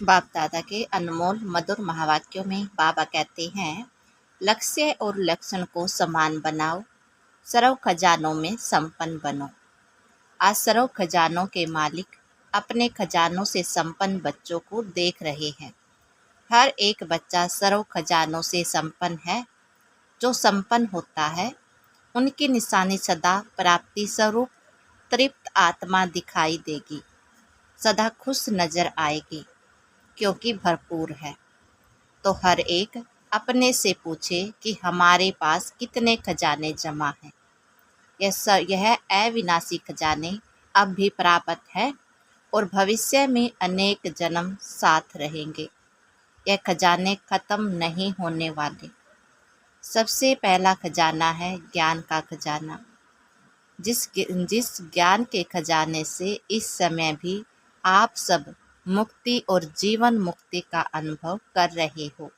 बाप दादा के अनमोल मधुर महावाक्यों में बाबा कहते हैं, लक्ष्य और लक्षण को समान बनाओ, सर्व खजानों में संपन्न बनो। आज सर्व खजानों के मालिक अपने खजानों से संपन्न बच्चों को देख रहे हैं। हर एक बच्चा सर्व खजानों से संपन्न है। जो संपन्न होता है उनकी निशानी सदा प्राप्ति स्वरूप तृप्त आत्मा दिखाई देगी, सदा खुश नजर आएगी, क्योंकि भरपूर है। तो हर एक अपने से पूछे कि हमारे पास कितने खजाने जमा हैं। यह अविनाशी खजाने अब भी प्राप्त है और भविष्य में अनेक जन्म साथ रहेंगे। यह खजाने खत्म नहीं होने वाले। सबसे पहला खजाना है ज्ञान का खजाना। जिस ज्ञान के खजाने से इस समय भी आप सब मुक्ति और जीवन मुक्ति का अनुभव कर रहे हो।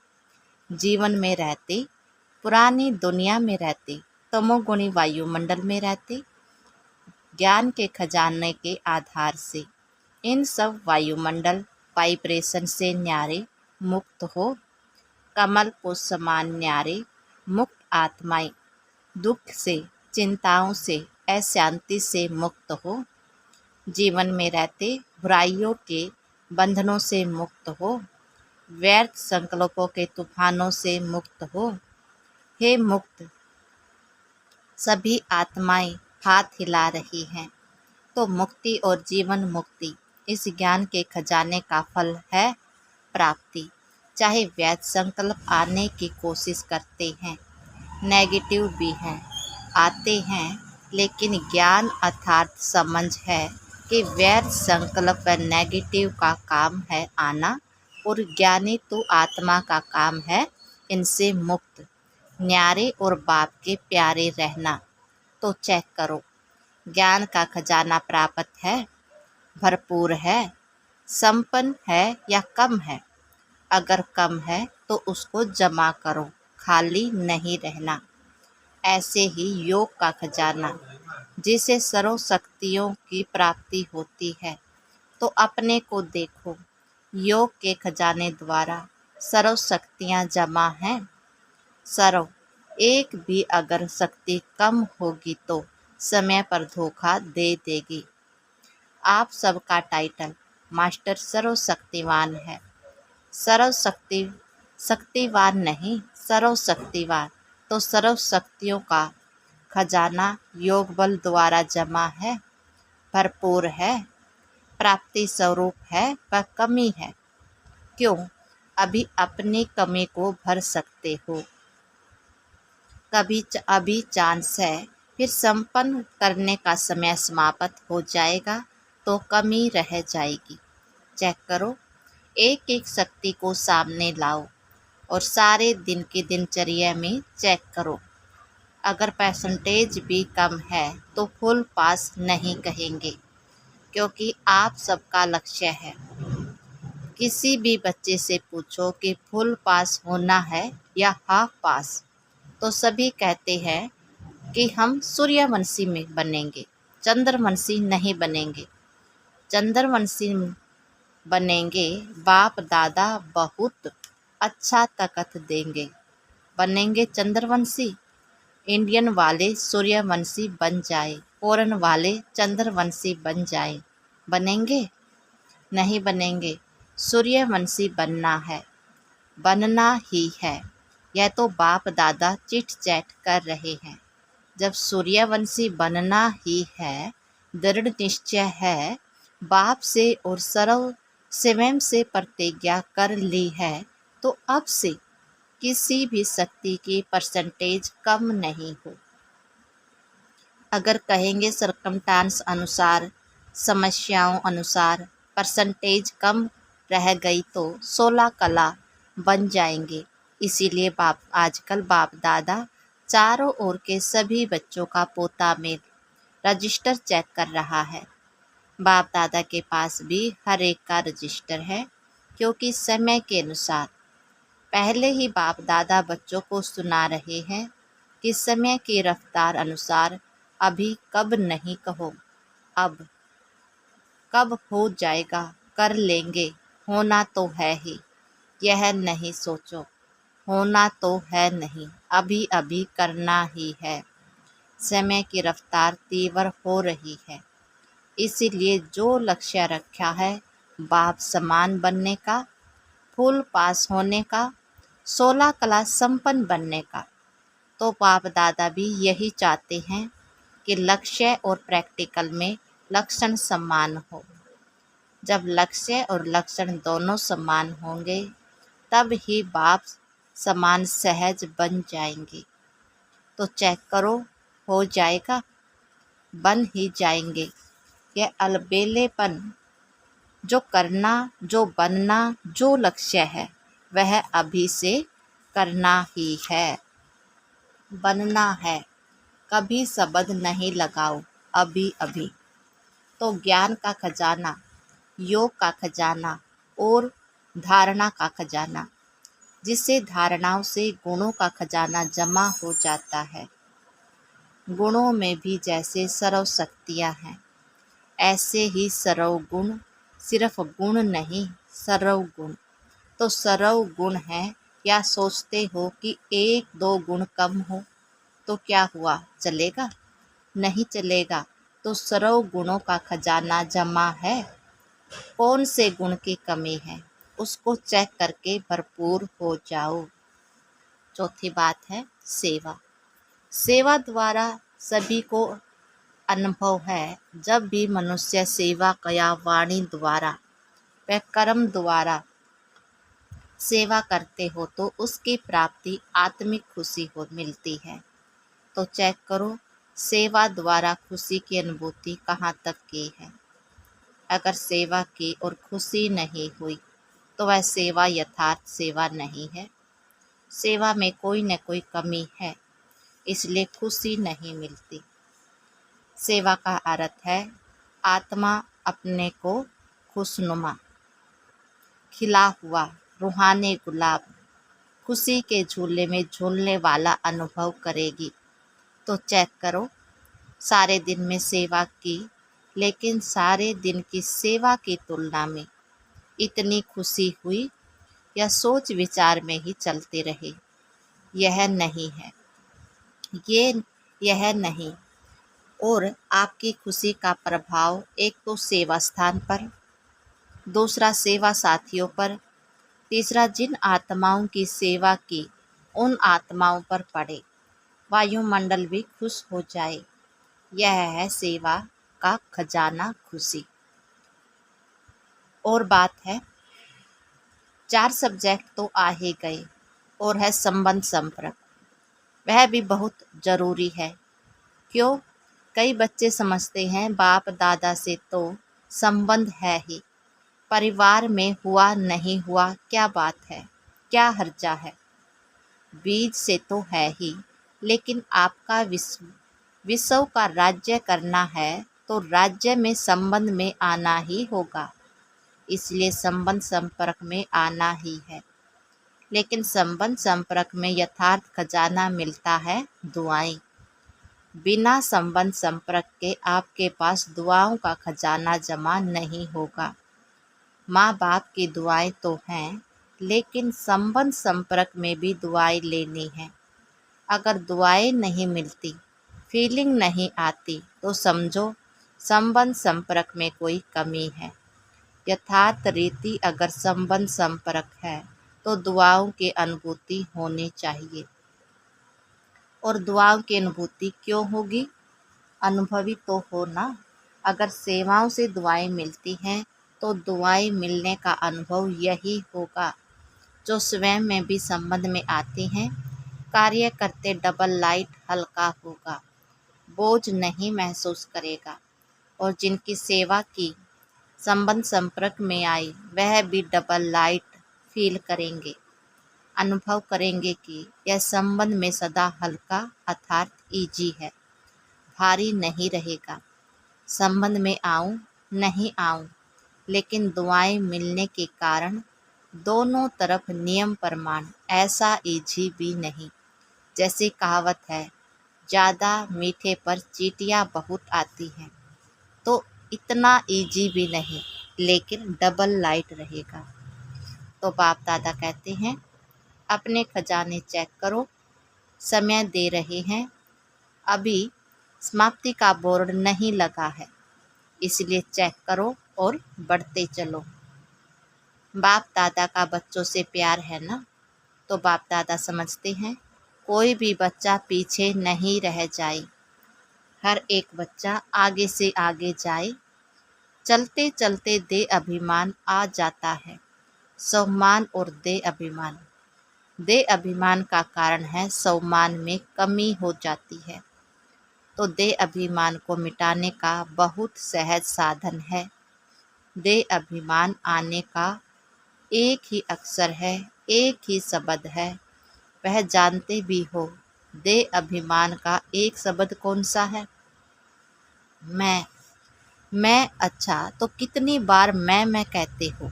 जीवन में रहते, पुरानी दुनिया में रहते, तमोगुणी वायुमंडल में रहते, ज्ञान के खजाने के आधार से इन सब वायुमंडल वाइब्रेशन से न्यारे मुक्त हो। कमल को समान न्यारे मुक्त आत्माएं दुख से, चिंताओं से, अशांति से मुक्त हो। जीवन में रहते बुराइयों के बंधनों से मुक्त हो, व्यर्थ संकल्पों के तूफानों से मुक्त हो। हे मुक्त सभी आत्माएं हाथ हिला रही हैं। तो मुक्ति और जीवन मुक्ति इस ज्ञान के खजाने का फल है प्राप्ति। चाहे व्यर्थ संकल्प आने की कोशिश करते हैं, नेगेटिव भी हैं, आते हैं, लेकिन ज्ञान अर्थात समझ है कि व्यर्थ संकल्प व नेगेटिव का काम है आना, और ज्ञानी तो आत्मा का काम है इनसे मुक्त, न्यारे और बाप के प्यारे रहना। तो चेक करो, ज्ञान का खजाना प्राप्त है, भरपूर है, संपन्न है या कम है? अगर कम है तो उसको जमा करो, खाली नहीं रहना। ऐसे ही योग का खजाना, जिसे सर्व शक्तियों की प्राप्ति होती है, तो अपने को देखो, योग के खजाने द्वारा सर्व शक्तियाँ जमा हैं। सर्व एक भी अगर शक्ति कम होगी तो समय पर धोखा दे देगी। आप सबका टाइटल मास्टर सर्वशक्तिवान है। शक्तिवान नहीं, सर्वशक्तिवान। तो सर्व शक्तियों का खजाना योग बल द्वारा जमा है, भरपूर है, प्राप्ति स्वरूप है व कमी है। क्यों? अभी अपनी कमी को भर सकते हो। अभी चांस है, फिर संपन्न करने का समय समाप्त हो जाएगा तो कमी रह जाएगी। चेक करो, एक एक शक्ति को सामने लाओ और सारे दिन की दिनचर्या में चेक करो। अगर परसेंटेज भी कम है तो फुल पास नहीं कहेंगे, क्योंकि आप सबका लक्ष्य है। किसी भी बच्चे से पूछो कि फुल पास होना है या हाफ पास, तो सभी कहते हैं कि हम सूर्यवंशी में बनेंगे, चंद्रवंशी नहीं बनेंगे। चंद्रवंशी बनेंगे, बाप दादा बहुत अच्छा ताकत देंगे। बनेंगे चंद्रवंशी, इंडियन वाले सूर्यवंशी बन जाए, फॉरेन वाले चंद्रवंशी बन जाए, बनेंगे? नहीं बनेंगे। सूर्यवंशी बनना है, बनना ही है। यह तो बाप दादा चिट चैट कर रहे हैं। जब सूर्यवंशी बनना ही है, दृढ़ निश्चय है, बाप से और सर्व स्वयं से प्रतिज्ञा कर ली है, तो अब से किसी भी शक्ति की परसेंटेज कम नहीं हो। अगर कहेंगे सरकमस्टांस अनुसार, समस्याओं अनुसार परसेंटेज कम रह गई तो 16 कला बन जाएंगे। इसीलिए आजकल बाप दादा चारों ओर के सभी बच्चों का पोता मेल रजिस्टर चेक कर रहा है। बाप दादा के पास भी हर एक का रजिस्टर है, क्योंकि समय के अनुसार पहले ही बाप दादा बच्चों को सुना रहे हैं कि समय की रफ्तार अनुसार अभी कब नहीं कहो, अब कब हो जाएगा, कर लेंगे, होना तो है ही, यह नहीं सोचो। होना तो है नहीं, अभी अभी करना ही है। समय की रफ्तार तीव्र हो रही है, इसीलिए जो लक्ष्य रखा है बाप समान बनने का, फुल पास होने का, 16 कला संपन्न बनने का, तो बाप दादा भी यही चाहते हैं कि लक्ष्य और प्रैक्टिकल में लक्षण समान हो। जब लक्ष्य और लक्षण दोनों समान होंगे तब ही बाप समान सहज बन जाएंगे। तो चेक करो, हो जाएगा, बन ही जाएंगे। यह अलबेलेपन, जो करना, जो बनना, जो लक्ष्य है वह अभी से करना ही है, बनना है। कभी शब्द नहीं लगाओ, अभी अभी। तो ज्ञान का खजाना, योग का खजाना और धारणा का खजाना, जिससे धारणाओं से गुणों का खजाना जमा हो जाता है। गुणों में भी जैसे सर्व शक्तियाँ हैं, ऐसे ही सर्व गुण, सिर्फ गुण नहीं, सर्व गुण। तो सर्व गुण है, या सोचते हो कि एक दो गुण कम हो तो क्या हुआ, चलेगा? नहीं चलेगा। तो सर्व गुणों का खजाना जमा है। कौन से गुण की कमी है, उसको चेक करके भरपूर हो जाओ। चौथी बात है सेवा। सेवा द्वारा सभी को अनुभव है। जब भी मनुष्य सेवा या वाणी द्वारा व कर्म द्वारा सेवा करते हो तो उसकी प्राप्ति आत्मिक खुशी हो मिलती है। तो चेक करो, सेवा द्वारा खुशी की अनुभूति कहाँ तक की है। अगर सेवा की और खुशी नहीं हुई तो वह सेवा यथार्थ सेवा नहीं है। सेवा में कोई न कोई कमी है, इसलिए खुशी नहीं मिलती। सेवा का अर्थ है आत्मा अपने को खुशनुमा, खिला हुआ रूहानी गुलाब, खुशी के झूले में झूलने वाला अनुभव करेगी। तो चेक करो, सारे दिन में सेवा की, लेकिन सारे दिन की सेवा की तुलना में इतनी खुशी हुई या सोच विचार में ही चलते रहे? यह नहीं है, यह नहीं। और आपकी खुशी का प्रभाव एक तो सेवा स्थान पर, दूसरा सेवा साथियों पर, तीसरा जिन आत्माओं की सेवा की उन आत्माओं पर पड़े, वायुमंडल भी खुश हो जाए। यह है सेवा का खजाना, खुशी। और बात है, 4 सब्जेक्ट तो आ ही गए, और है संबंध संपर्क। वह भी बहुत ज़रूरी है। क्यों? कई बच्चे समझते हैं बाप दादा से तो संबंध है ही, परिवार में हुआ नहीं हुआ क्या बात है, क्या हर्जा है। बीज से तो है ही, लेकिन आपका विश्व का राज्य करना है तो राज्य में संबंध में आना ही होगा। इसलिए संबंध संपर्क में आना ही है। लेकिन संबंध संपर्क में यथार्थ खजाना मिलता है दुआएं। बिना संबंध संपर्क के आपके पास दुआओं का खजाना जमा नहीं होगा। माँ बाप की दुआएं तो हैं, लेकिन संबंध संपर्क में भी दुआएं लेनी है। अगर दुआएं नहीं मिलती, फीलिंग नहीं आती, तो समझो संबंध संपर्क में कोई कमी है। यथार्थ रीति अगर संबंध संपर्क है तो दुआओं की अनुभूति होनी चाहिए। और दुआओं की अनुभूति क्यों होगी? अनुभवी तो हो ना। अगर सेवाओं से दुआएं मिलती हैं तो दुआएं मिलने का अनुभव यही होगा। जो स्वयं में भी संबंध में आते हैं, कार्य करते डबल लाइट हल्का होगा, बोझ नहीं महसूस करेगा। और जिनकी सेवा की, संबंध संपर्क में आई, वह भी डबल लाइट फील करेंगे, अनुभव करेंगे कि यह संबंध में सदा हल्का अर्थात ईजी है, भारी नहीं रहेगा। संबंध में आऊं नहीं आऊं, लेकिन दुआएं मिलने के कारण दोनों तरफ नियम प्रमाण ऐसा ईजी भी नहीं। जैसे कहावत है, ज़्यादा मीठे पर चींटियां बहुत आती हैं, तो इतना ईजी भी नहीं, लेकिन डबल लाइट रहेगा। तो बाप दादा कहते हैं, अपने खजाने चेक करो, समय दे रहे हैं, अभी समाप्ति का बोर्ड नहीं लगा है, इसलिए चेक करो और बढ़ते चलो। बाप दादा का बच्चों से प्यार है ना, तो बाप दादा समझते हैं कोई भी बच्चा पीछे नहीं रह जाए, हर एक बच्चा आगे से आगे जाए। चलते चलते दे अभिमान आ जाता है, सम्मान और दे अभिमान। दे अभिमान का कारण है सम्मान में कमी हो जाती है, तो दे अभिमान को मिटाने का बहुत सहज साधन है। दे अभिमान आने का एक ही अक्षर है, एक ही शब्द है, वह जानते भी हो। दे अभिमान का एक शब्द कौन सा है? मैं। अच्छा, तो कितनी बार मैं कहते हो?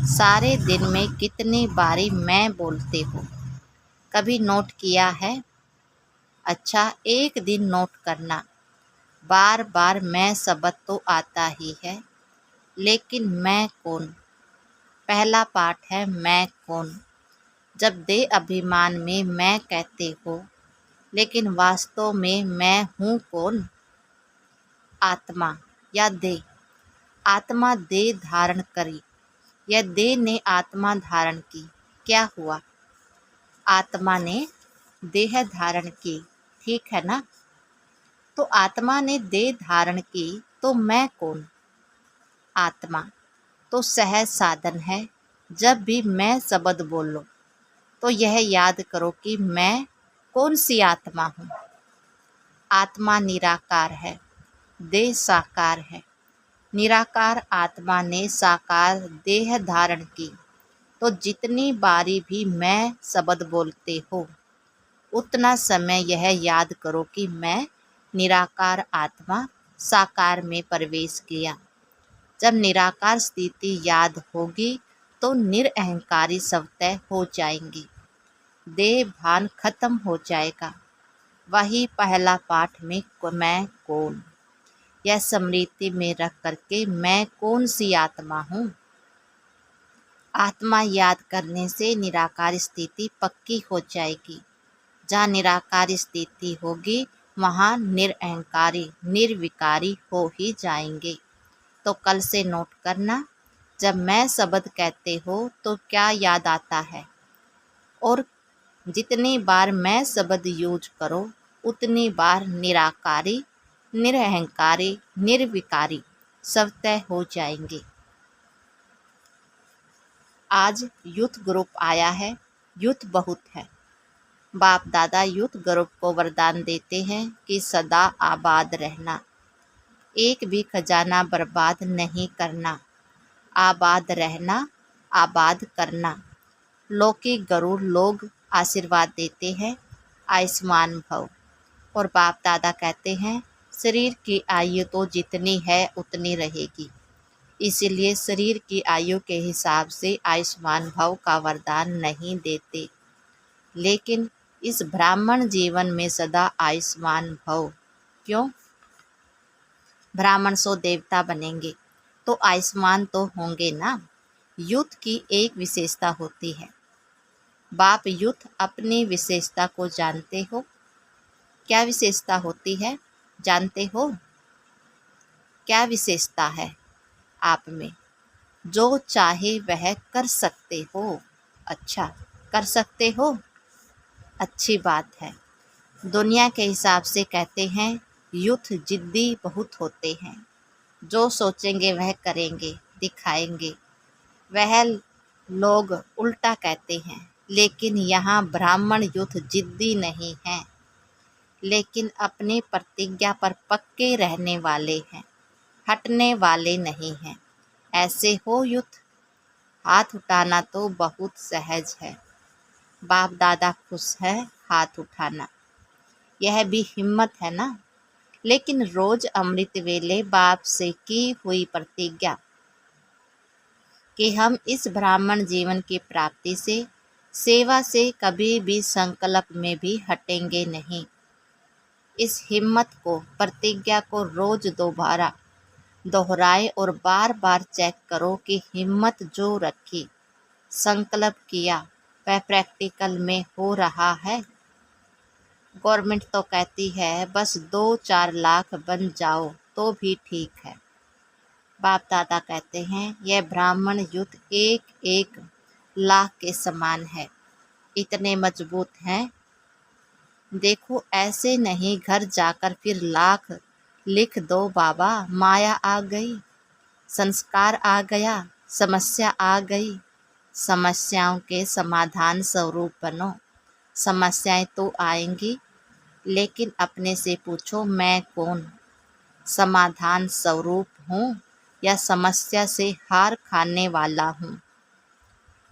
सारे दिन में कितनी बारी मैं बोलते हो? कभी नोट किया है? अच्छा, एक दिन नोट करना। बार बार मैं शब्द तो आता ही है, लेकिन मैं कौन? पहला पाठ है मैं कौन। जब दे अभिमान में मैं कहते हो, लेकिन वास्तव में मैं हूँ कौन? आत्मा या दे। आत्मा दे धारण करी या दे ने आत्मा धारण की, क्या हुआ? आत्मा ने देह धारण की, ठीक है ना? तो आत्मा ने देह धारण की, तो मैं कौन? आत्मा। तो सहज साधन है, जब भी मैं शब्द बोलो तो यह याद करो कि मैं कौन सी आत्मा हूँ। आत्मा निराकार है, देह साकार है। निराकार आत्मा ने साकार देह धारण की, तो जितनी बारी भी मैं शब्द बोलते हो, उतना समय यह याद करो कि मैं निराकार आत्मा साकार में प्रवेश किया। जब निराकार स्थिति याद होगी तो निरअहंकारी स्वतः हो जाएंगी, देह भान खत्म हो जाएगा। वही पहला पाठ में मैं कौन, यह स्मृति में रख करके मैं कौन सी आत्मा हूँ। आत्मा याद करने से निराकार स्थिति पक्की हो जाएगी। जहाँ निराकार स्थिति होगी वहाँ निरअहंकारी निर्विकारी हो ही जाएंगे। तो कल से नोट करना, जब मैं शब्द कहते हो तो क्या याद आता है, और जितनी बार मैं शब्द यूज करो उतनी बार निराकारी निरअहंकारी निर्विकारी स्वतः हो जाएंगे। आज यूथ ग्रुप आया है, यूथ बहुत है। बाप दादा यूथ ग्रुप को वरदान देते हैं कि सदा आबाद रहना, एक भी खजाना बर्बाद नहीं करना, आबाद रहना, आबाद करना। लौकिक गरुड़ लोग आशीर्वाद देते हैं, आयुष्मान भव। और बाप दादा कहते हैं शरीर की आयु तो जितनी है उतनी रहेगी, इसीलिए शरीर की आयु के हिसाब से आयुष्मान भव का वरदान नहीं देते। लेकिन इस ब्राह्मण जीवन में सदा आयुष्मान भव क्यों? ब्राह्मण सो देवता बनेंगे तो आयुष्मान तो होंगे ना। यूथ की एक विशेषता होती है। बाप यूथ अपनी विशेषता को जानते हो? क्या विशेषता होती है, जानते हो? क्या विशेषता है आप में? जो चाहे वह कर सकते हो। अच्छा, कर सकते हो, अच्छी बात है। दुनिया के हिसाब से कहते हैं यूथ जिद्दी बहुत होते हैं, जो सोचेंगे वह करेंगे दिखाएंगे। वह लोग उल्टा कहते हैं, लेकिन यहाँ ब्राह्मण यूथ जिद्दी नहीं हैं, लेकिन अपनी प्रतिज्ञा पर पक्के रहने वाले हैं, हटने वाले नहीं हैं। ऐसे हो यूथ। हाथ उठाना तो बहुत सहज है। बाप दादा खुश है हाथ उठाना, यह भी हिम्मत है ना। लेकिन रोज अमृत वेले बाप से की हुई प्रतिज्ञा कि हम इस ब्राह्मण जीवन की प्राप्ति से सेवा से कभी भी संकल्प में भी हटेंगे नहीं। इस हिम्मत को, प्रतिज्ञा को रोज दोबारा दोहराए और बार बार चेक करो कि हिम्मत जो रखी संकल्प किया वह प्रैक्टिकल में हो रहा है। गवर्नमेंट तो कहती है बस 2-4 लाख बन जाओ तो भी ठीक है। बाप दादा कहते हैं यह ब्राह्मण युद्ध 1-1 लाख के समान है, इतने मजबूत हैं। देखो ऐसे नहीं घर जाकर फिर लाख लिख दो बाबा, माया आ गई, संस्कार आ गया, समस्या आ गई। समस्याओं के समाधान स्वरूप बनो। समस्याएं तो आएंगी, लेकिन अपने से पूछो मैं कौन, समाधान स्वरूप हूँ या समस्या से हार खाने वाला हूँ।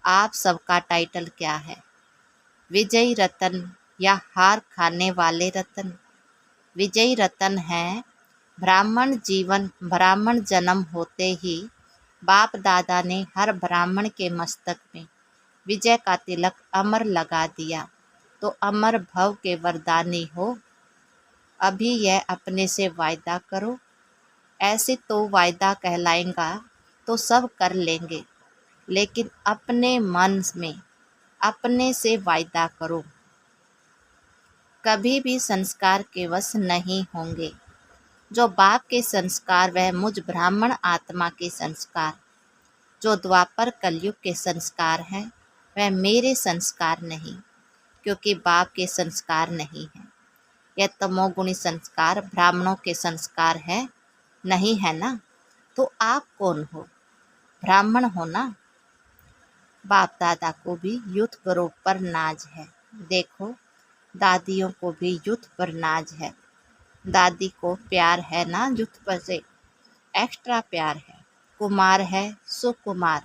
आप सबका टाइटल क्या है, विजयी रतन या हार खाने वाले रतन? विजयी रतन है ब्राह्मण जन्म होते ही बाप दादा ने हर ब्राह्मण के मस्तक में विजय का तिलक अमर लगा दिया, तो अमर भव के वरदानी हो। अभी यह अपने से वायदा करो, ऐसे तो वायदा कहलाएगा तो सब कर लेंगे, लेकिन अपने मन में अपने से वायदा करो। कभी भी संस्कार के वश नहीं होंगे। जो बाप के संस्कार वह मुझ ब्राह्मण आत्मा के संस्कार, जो द्वापर कलयुग के संस्कार हैं वह मेरे संस्कार नहीं, क्योंकि बाप के संस्कार नहीं हैं। यह तमोगुणी संस्कार ब्राह्मणों के संस्कार है, नहीं है ना? तो आप कौन हो? ब्राह्मण हो ना? बाप दादा को भी यूथ ग्रुप पर नाज है। देखो दादियों को भी यूथ पर नाज है। दादी को प्यार है ना यूथ पर से, एक्स्ट्रा प्यार है। कुमार है सुकुमार,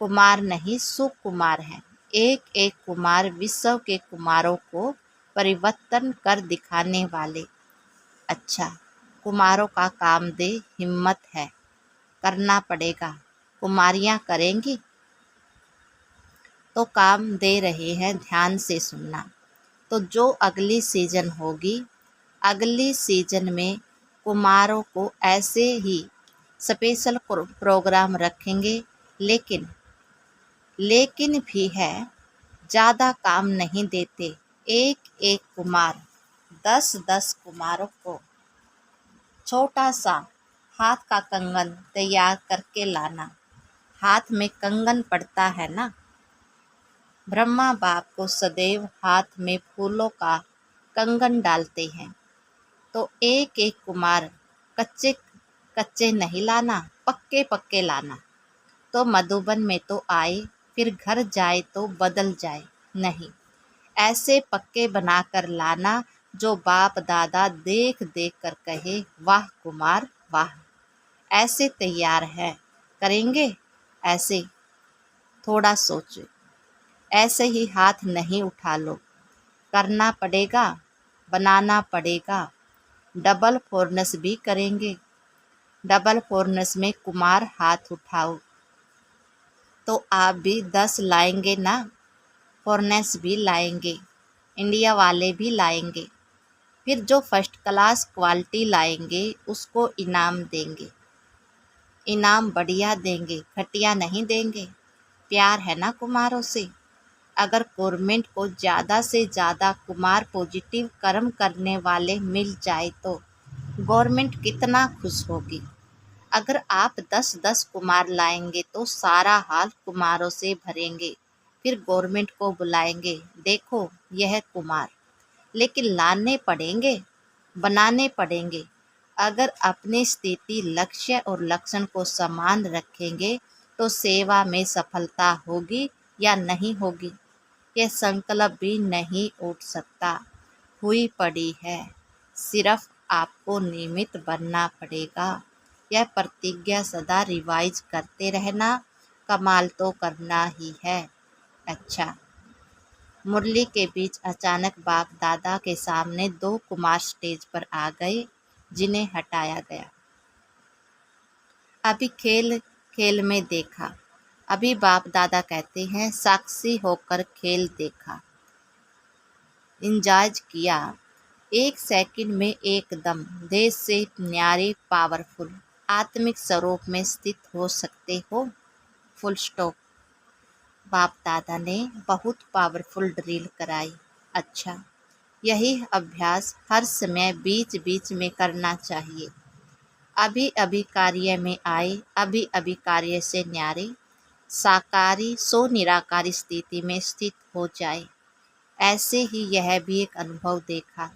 कुमार नहीं सुकुमार है। एक एक कुमार विश्व के कुमारों को परिवर्तन कर दिखाने वाले। अच्छा, कुमारों का काम दे हिम्मत है, करना पड़ेगा। कुमारियाँ करेंगी तो काम दे रहे हैं, ध्यान से सुनना। तो जो अगली सीजन होगी, अगली सीजन में कुमारों को ऐसे ही स्पेशल प्रोग्राम रखेंगे, लेकिन भी है ज़्यादा काम नहीं देते। एक एक कुमार 10-10 कुमारों को छोटा सा हाथ का कंगन तैयार करके लाना। हाथ में कंगन पड़ता है ना, ब्रह्मा बाप को सदैव हाथ में फूलों का कंगन डालते हैं। तो एक एक कुमार कच्चे कच्चे नहीं लाना, पक्के पक्के लाना। तो मधुबन में तो आए, फिर घर जाए तो बदल जाए, नहीं, ऐसे पक्के बनाकर लाना जो बाप दादा देख देख कर कहे वाह कुमार वाह, ऐसे तैयार है। करेंगे ऐसे? थोड़ा सोचो। ऐसे ही हाथ नहीं उठा लो, करना पड़ेगा, बनाना पड़ेगा। डबल फोर्नेस भी करेंगे। डबल फोर्नेस में कुमार हाथ उठाओ तो आप भी 10 लाएंगे ना, फोर्नेस भी लाएंगे, इंडिया वाले भी लाएंगे। फिर जो फर्स्ट क्लास क्वालिटी लाएंगे उसको इनाम देंगे। इनाम बढ़िया देंगे, घटिया नहीं देंगे। प्यार है ना कुमारों से। अगर गवर्नमेंट को ज़्यादा से ज़्यादा कुमार पॉजिटिव कर्म करने वाले मिल जाए तो गवर्नमेंट कितना खुश होगी। अगर आप 10-10 कुमार लाएंगे तो सारा हाल कुमारों से भरेंगे। फिर गवर्नमेंट को बुलाएंगे, देखो यह कुमार, लेकिन लाने पड़ेंगे, बनाने पड़ेंगे। अगर अपनी स्थिति, लक्ष्य और लक्षण को समान रखेंगे तो सेवा में सफलता होगी या नहीं होगी, यह संकल्प भी नहीं उठ सकता। हुई पड़ी है, सिर्फ आपको नियमित बनना पड़ेगा। यह प्रतिज्ञा सदा रिवाइज करते रहना, कमाल तो करना ही है। अच्छा, मुरली के बीच अचानक बाप दादा के सामने 2 कुमार स्टेज पर आ गए, जिन्हें हटाया गया। अभी खेल खेल में देखा। अभी बाप दादा कहते हैं साक्षी होकर खेल देखा, इंजॉय किया। 1 सेकंड में एकदम देश से न्यारे पावरफुल आत्मिक स्वरूप में स्थित हो सकते हो। Full stop. बाप दादा ने बहुत पावरफुल ड्रिल कराई। अच्छा, यही अभ्यास हर समय बीच बीच में करना चाहिए। अभी अभी कार्य में आए, अभी अभी कार्य से न्यारे, साकारी सो निराकारी स्थिति में स्थित हो जाए। ऐसे ही यह भी एक अनुभव देखा।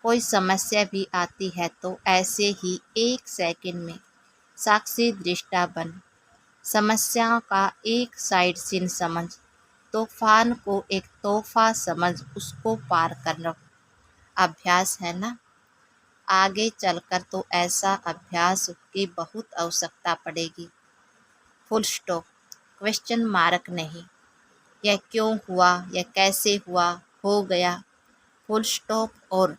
कोई समस्या भी आती है तो ऐसे ही 1 सेकंड में साक्षी दृष्टा बन समस्याओं का एक साइड सीन समझ, तूफान को एक तोहफा समझ उसको पार करना अभ्यास है ना। आगे चलकर तो ऐसा अभ्यास की बहुत आवश्यकता पड़ेगी। फुल स्टॉप, क्वेश्चन मार्क नहीं। यह क्यों हुआ, यह कैसे हुआ, हो गया, फुल स्टॉप। और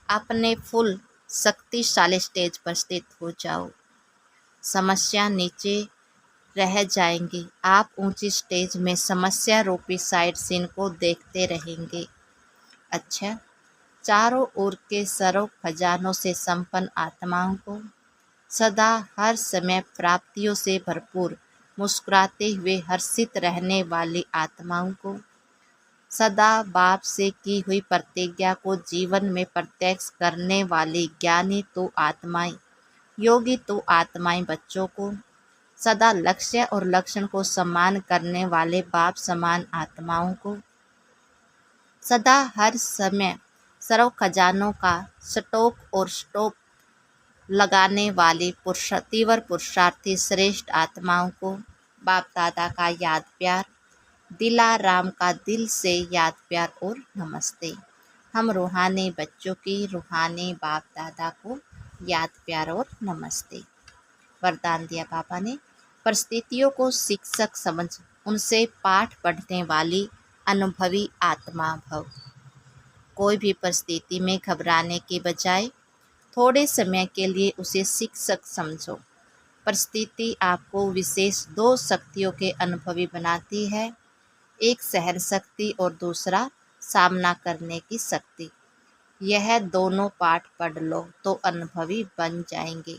अपने फुल शक्तिशाली स्टेज पर स्थित हो जाओ। समस्या नीचे रह जाएंगी, आप ऊंची स्टेज में समस्या रूपी साइड सीन को देखते रहेंगे। अच्छा, चारों ओर के सर्व खजानों से संपन्न आत्माओं को, सदा हर समय प्राप्तियों से भरपूर मुस्कुराते हुए हर्षित रहने वाली आत्माओं को, सदा बाप से की हुई प्रतिज्ञा को जीवन में प्रत्यक्ष करने वाली ज्ञानी तो आत्माएं, योगी तो आत्माएं बच्चों को, सदा लक्ष्य और लक्षण को सम्मान करने वाले बाप समान आत्माओं को, सदा हर समय सर्व खजानों का स्टॉक और स्टॉप लगाने वाली तीव्र पुरुषार्थी श्रेष्ठ आत्माओं को बाप दादा का याद प्यार, दिलाराम का दिल से याद प्यार और नमस्ते। हम रूहानी बच्चों की रूहानी बाप दादा को याद प्यार और नमस्ते। वरदान दिया पापा ने, परिस्थितियों को शिक्षक समझ उनसे पाठ पढ़ने वाली अनुभवी आत्मा भव। कोई भी परिस्थिति में घबराने के बजाय थोड़े समय के लिए उसे शिक्षक समझो। परिस्थिति आपको विशेष 2 शक्तियों के अनुभवी बनाती है, एक सहन शक्ति और दूसरा सामना करने की शक्ति। यह दोनों पाठ पढ़ लो तो अनुभवी बन जाएंगे।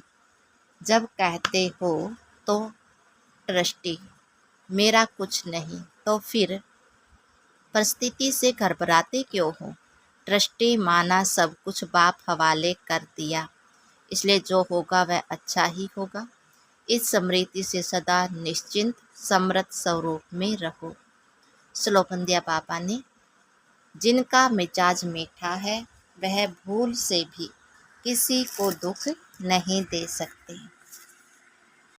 जब कहते हो तो ट्रस्टी मेरा कुछ नहीं, तो फिर परिस्थिति से घबराते क्यों हो। ट्रस्टी माना सब कुछ बाप हवाले कर दिया, इसलिए जो होगा वह अच्छा ही होगा। इस स्मृति से सदा निश्चिंत समृद्ध स्वरूप में रहो। श्लोकन दिया पापा ने, जिनका मिजाज मीठा है वह भूल से भी किसी को दुख नहीं दे सकते।